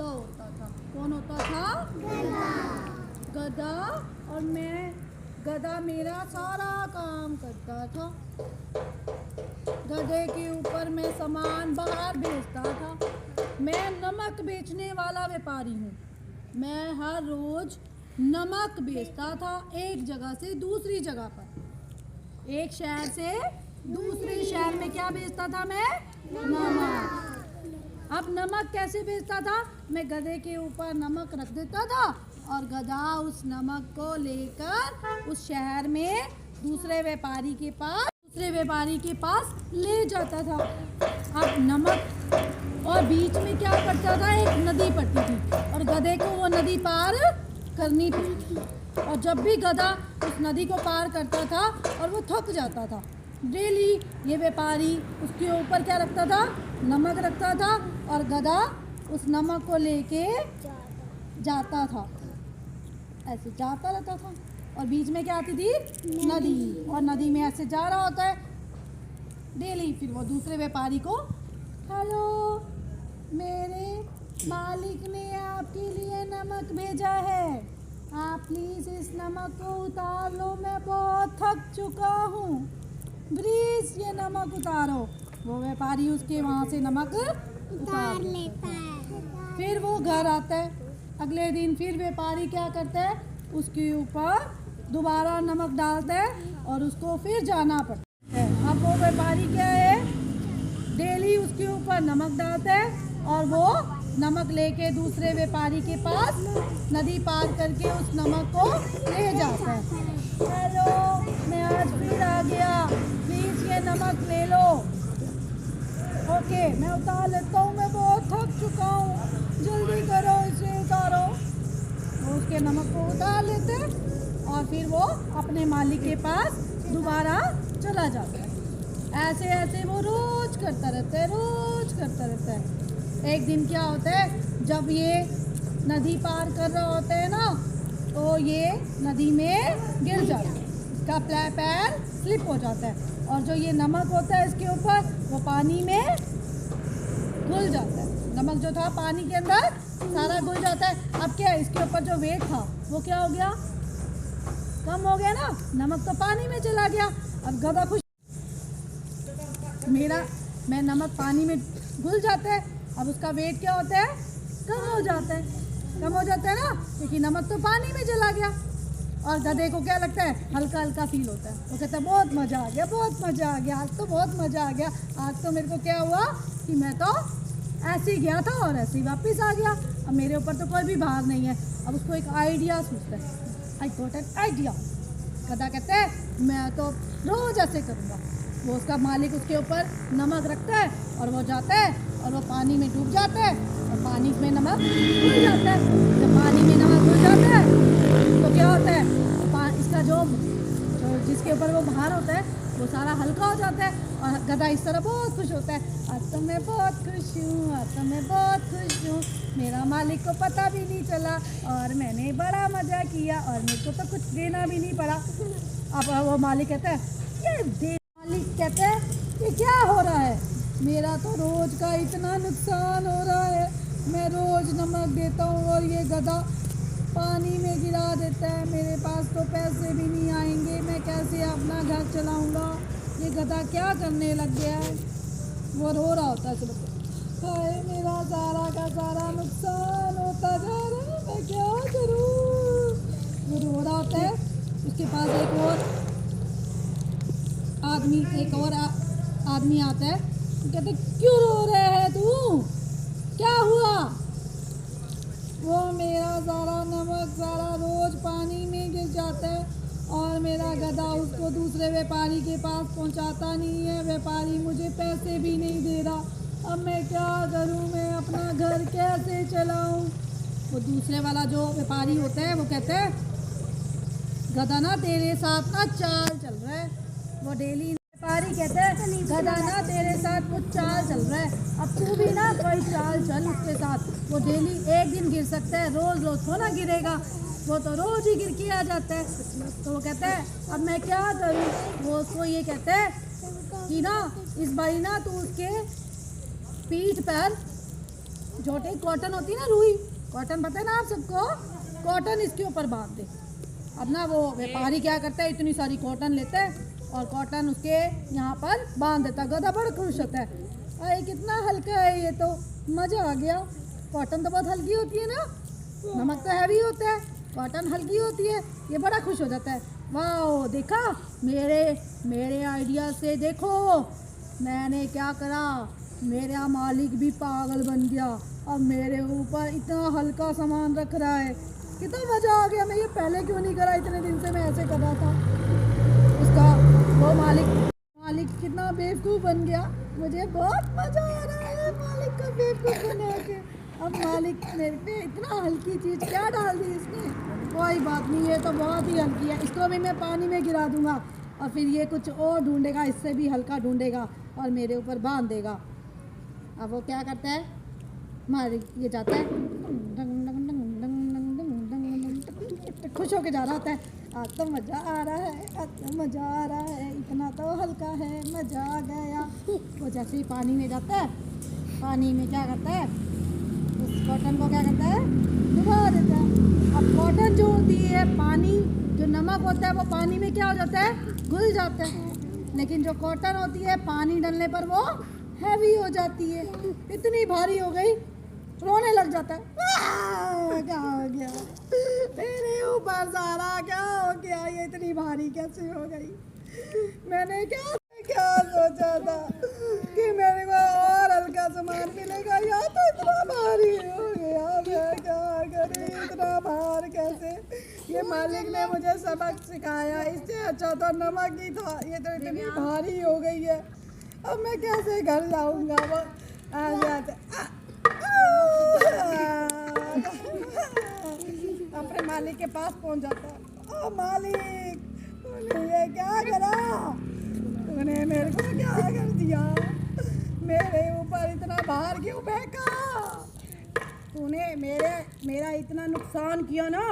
गधा होता था। कौन होता था? गधा। और गधा मेरा सारा काम करता था। गधे के ऊपर मैं सामान बाहर भेजता था। मैं नमक बेचने वाला व्यापारी हूँ। मैं हर रोज नमक बेचता था, एक जगह से दूसरी जगह पर। एक शहर से दूसरे शहर में क्या बेचता था मैं? नमक। अब नमक कैसे बेचता था? मैं गधे के ऊपर नमक रख देता था और गधा उस नमक को लेकर उस शहर में दूसरे व्यापारी के पास ले जाता था। अब नमक, और बीच में क्या पड़ता था? एक नदी पड़ती थी और गधे को वो नदी पार करनी पड़ती थी। और जब भी गधा उस नदी को पार करता था और वो थक जाता था, डेली ये व्यापारी उसके ऊपर क्या रखता था? नमक रखता था और गधा उस नमक को लेके जाता था, ऐसे जाता रहता था। और बीच में क्या आती थी? नदी। और नदी में ऐसे जा रहा होता है डेली। फिर वो दूसरे व्यापारी को, हेलो, मेरे मालिक ने आपके लिए नमक भेजा है, आप प्लीज़ इस नमक को उतार लो, मैं बहुत थक चुका हूँ, प्लीज़ ये नमक उतारो। वो व्यापारी उसके वहाँ से नमक उतार लेता है। फिर वो घर आता है। अगले दिन फिर व्यापारी क्या करता है? उसके ऊपर दोबारा नमक डालता है और उसको फिर जाना पड़ता है। अब वो व्यापारी क्या है? डेली उसके ऊपर नमक डालता है और वो नमक लेके दूसरे व्यापारी के पास नदी पार करके उस नमक को ले जाता है। हेलो, मैं आज फिर आ गया, प्लीज़ ये नमक ले लो। ओके, मैं उतार लेता हूँ, मैं बहुत थक चुका हूँ, जल्दी करो, इसे उतारो। वो उसके नमक को उतार लेते हैं और फिर वो अपने मालिक के पास दोबारा चला जाता है। ऐसे ऐसे वो रोज करता रहता है। एक दिन क्या होता है, जब ये नदी पार कर रहा होता है ना, तो ये नदी में गिर जाता है, इसका पैर स्लिप हो जाता है और जो ये नमक होता है इसके ऊपर, वो पानी में घुल जाता है। नमक जो था पानी के अंदर सारा घुल जाता है। अब क्या है, इसके ऊपर जो वेट था वो क्या हो गया? कम हो गया ना, नमक तो पानी में चला गया। अब गधा खुश, मैं नमक पानी में घुल जाता है, अब उसका वेट क्या होता है? कम हो जाता है ना, क्योंकि नमक तो पानी में चला गया। और गधे को क्या लगता है? हल्का हल्का फील होता है। वो कहता है बहुत मज़ा आ गया, आज तो बहुत मज़ा आ गया। आज तो मेरे को क्या हुआ कि मैं तो ऐसे ही गया था और ऐसे ही वापस आ गया, अब मेरे ऊपर तो कोई भी भार नहीं है। अब उसको एक आइडिया सूझता है, आई गॉट एन आइडिया। गधा कहता है मैं तो रोज़ ऐसे करूँगा। वो उसका मालिक उसके ऊपर नमक रखता है और वो जाता है और वो पानी में डूब जाता है और पानी में नमक घुल जाता है। जब पानी में नमक घुल जाता है तो क्या होता है? इसका जो जिसके ऊपर वो भार होता है वो सारा हल्का हो जाता है और गधा इस तरह बहुत खुश होता है। आज तो मैं बहुत खुश हूँ, मेरा मालिक को पता भी नहीं चला और मैंने बड़ा मज़ा किया और मेरे को तो कुछ देना भी नहीं पड़ा। अब वो मालिक कहता है, मालिक कहता है ये क्या हो रहा है? मेरा तो रोज़ का इतना नुकसान हो रहा है, मैं रोज़ नमक देता हूँ और ये गधा पानी में गिरा देता है, मेरे पास तो पैसे भी नहीं आएंगे, मैं कैसे अपना घर चलाऊँगा? ये गधा क्या करने लग गया है? वो रो रहा होता है, चलो हाय मेरा सारा का सारा नुकसान होता जा रहा है, मैं क्या करूँ? वो रो रहा होता है। उसके पास एक और आदमी आता है, तो कहते क्यों रो रहे है तू, क्या हुआ? वो मेरा सारा नमक सारा रोज पानी में गिर जाता है और मेरा गधा उसको दूसरे व्यापारी के पास पहुंचाता नहीं है, व्यापारी मुझे पैसे भी नहीं दे रहा, अब मैं क्या करूं, मैं अपना घर कैसे चलाऊं? वो दूसरे वाला जो व्यापारी होता है वो कहता है गधा ना तेरे साथ ना चाल चल रहा है। वो डेली व्यापारी कहते हैं गधा ना तेरे साथ कुछ चाल चल रहा है, अब तू भी ना कोई चाल चल उसके साथ। वो डेली एक दिन गिर सकता है, रोज़ रोज़ थोड़ा गिरेगा, वो तो रोज़ ही गिर के आ जाता है। तो वो कहता है अब मैं क्या करूँ? वो उसको ये कहता है कि ना इस बारी ना तू उसके पीठ पर छोटी कॉटन होती है ना, रुई कॉटन, पता है ना आप सबको, कॉटन इसके ऊपर बांध दे। अब ना वो व्यापारी क्या करता है, इतनी सारी कॉटन लेता है और कॉटन उसके यहाँ पर बांध देता है। गधा बड़ा खुश होता है, अरे कितना हल्का है ये, तो मज़ा आ गया। कॉटन तो बहुत हल्की होती है ना, नमक तो हैवी होता है, कॉटन हल्की होती है, ये बड़ा खुश हो जाता है। वाह, देखा मेरे आइडिया से, देखो मैंने क्या करा, मेरा मालिक भी पागल बन गया, अब मेरे ऊपर इतना हल्का सामान रख रहा है, कितना मज़ा आ गया। मैं ये पहले क्यों नहीं करा, इतने दिन से मैं ऐसे कर रहा था। उसका वो मालिक कितना बेवकूफ़ बन गया, मुझे बहुत मज़ा आ रहा है मालिक का बेवकूफ़ बना के। अब मालिक मेरे पे इतना हल्की चीज़ क्या डाल दी इसने, कोई बात नहीं, ये तो बहुत ही हल्की है, इसको भी मैं पानी में गिरा दूंगा और फिर ये कुछ और ढूंढेगा, इससे भी हल्का ढूंढेगा और मेरे ऊपर बांध देगा। अब वो क्या करता है, मालिक ये जाता है, खुश होके जा रहा होता है, आज तो मज़ा आ रहा है, आज तो मज़ा आ रहा है, इतना तो हल्का है, मज़ा आ गया। वो जैसे ही पानी में जाता है, पानी में क्या करता है, उस कॉटन को क्या करता है, डुबा देता है। अब कॉटन जो होती है, पानी जो नमक होता है वो पानी में क्या हो जाता है, घुल जाता है, लेकिन जो कॉटन होती है पानी डालने पर वो हैवी हो जाती है, इतनी भारी हो गई रोने लग जाता है। क्या हो गया मेरे ऊपर सारा, क्या हो गया, ये इतनी भारी कैसे हो गई। मैंने क्या सोचा था कि मेरे को और हल्का सामान मिलेगा, या तो इतना भारी हो गया, मैं क्या करूं, इतना भार कैसे। ये मालिक ने मुझे सबक सिखाया, इससे अच्छा तो नमक ही था, ये तो इतनी भारी हो गई है, अब मैं कैसे घर जाऊंगा। वो आ जाते अपने मालिक के पास पहुंच जाता है, ओ मालिक तूने ये क्या करा, तूने मेरे को क्या कर दिया, मेरे ऊपर इतना भार क्यों फेंका, तूने मेरा इतना नुकसान किया ना,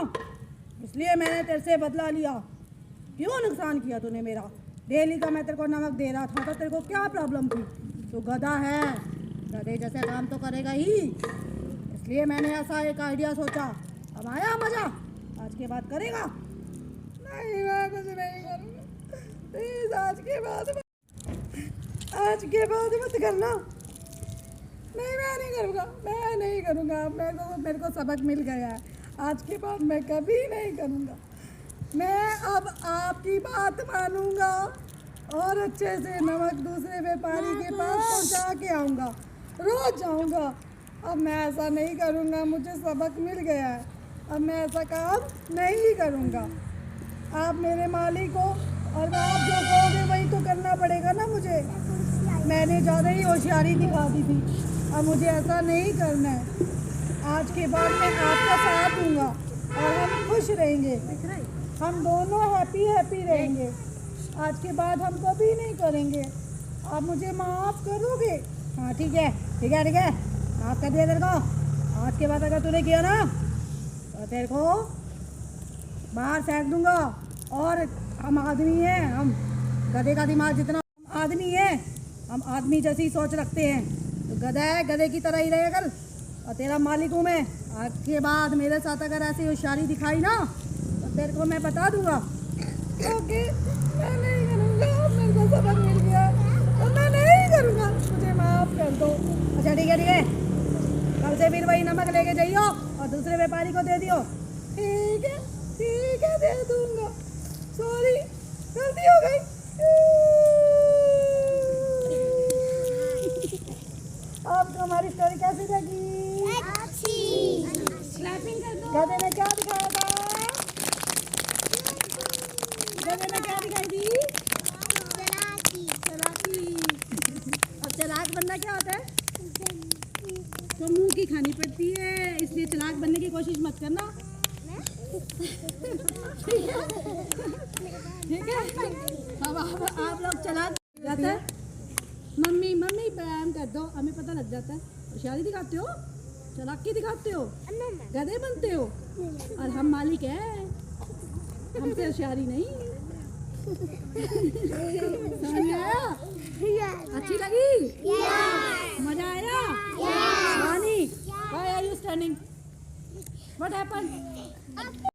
इसलिए मैंने तेरे से बदला लिया। क्यों नुकसान किया तूने मेरा, डेली का मैं तेरे को नमक दे रहा था, तो तेरे को क्या प्रॉब्लम थी, तू गधा है, गधे जैसे काम तो करेगा ही, इसलिए मैंने ऐसा एक आइडिया सोचा। अब आया मज़ा, आज के बाद करेगा नहीं, मैं कुछ नहीं करूँगा प्लीज़, आज के बाद मत करना। नहीं, मैं नहीं करूँगा, मेरे को सबक मिल गया है, आज के बाद मैं कभी नहीं करूँगा। मैं अब आपकी बात मानूंगा और अच्छे से नमक दूसरे व्यापारी के पास पहुंचा के आऊँगा, रोज जाऊँगा। अब मैं ऐसा नहीं करूँगा, मुझे सबक मिल गया है, अब मैं ऐसा काम नहीं करूँगा। आप मेरे मालिक हो और आप जो कहोगे वही तो करना पड़ेगा ना मुझे। मैंने ज़्यादा ही होशियारी दिखा दी थी, अब मुझे ऐसा नहीं करना है। आज के बाद मैं आपका साथ दूँगा और हम खुश रहेंगे, हम दोनों हैप्पी रहेंगे। आज के बाद हम कभी नहीं करेंगे, आप मुझे माफ़ करोगे। हाँ ठीक है, माफ़ कर दिया तेरे को। आज के बाद अगर तूने किया ना तो तेरे को बाहर फेंक दूंगा। और हम आदमी हैं, हम गधे का दिमाग जितना आदमी है, हम आदमी जैसी सोच रखते हैं, तो गधा है, गधे की तरह ही रहेगा कल। और तेरा मालिक हूँ मैं, आज के बाद मेरे साथ अगर ऐसी होशियारी दिखाई ना तो तेरे को मैं बता दूंगा। ओके, मैं नहीं करूँगा, मेरे को सबक मिल गया और मैं नहीं करूँगा, मुझे माफ़ कर दो। अच्छा ठीक है, कल से फिर वही नमक लेके जाइयो और दूसरे व्यापारी को दे दियो। ठीक है, दे दूँगा, सॉरी गलती हो गई। अब हमारी स्टोरी कैसी लगी? अच्छी। क्लैपिंग कर दो। गधे ने क्या दिखाया था? गधे ने क्या दिखाई थी? चालाकी। अब चालाक बनना क्या होता है? तो मुंह की खानी पड़ती है, इसलिए चालाक बनने की कोशिश मत करना। ठीक है, अब आप लोग चालाक जाते हैं, मम्मी व्यायाम कर दो, हमें पता लग जाता है। होशियारी दिखाते हो, चालाकी दिखाते हो, गधे बनते हो, और हम मालिक हैं, हमसे होशियारी नहीं। समझ में आया? अच्छी लगी? मजा आया? वानी, why are you standing? What happened?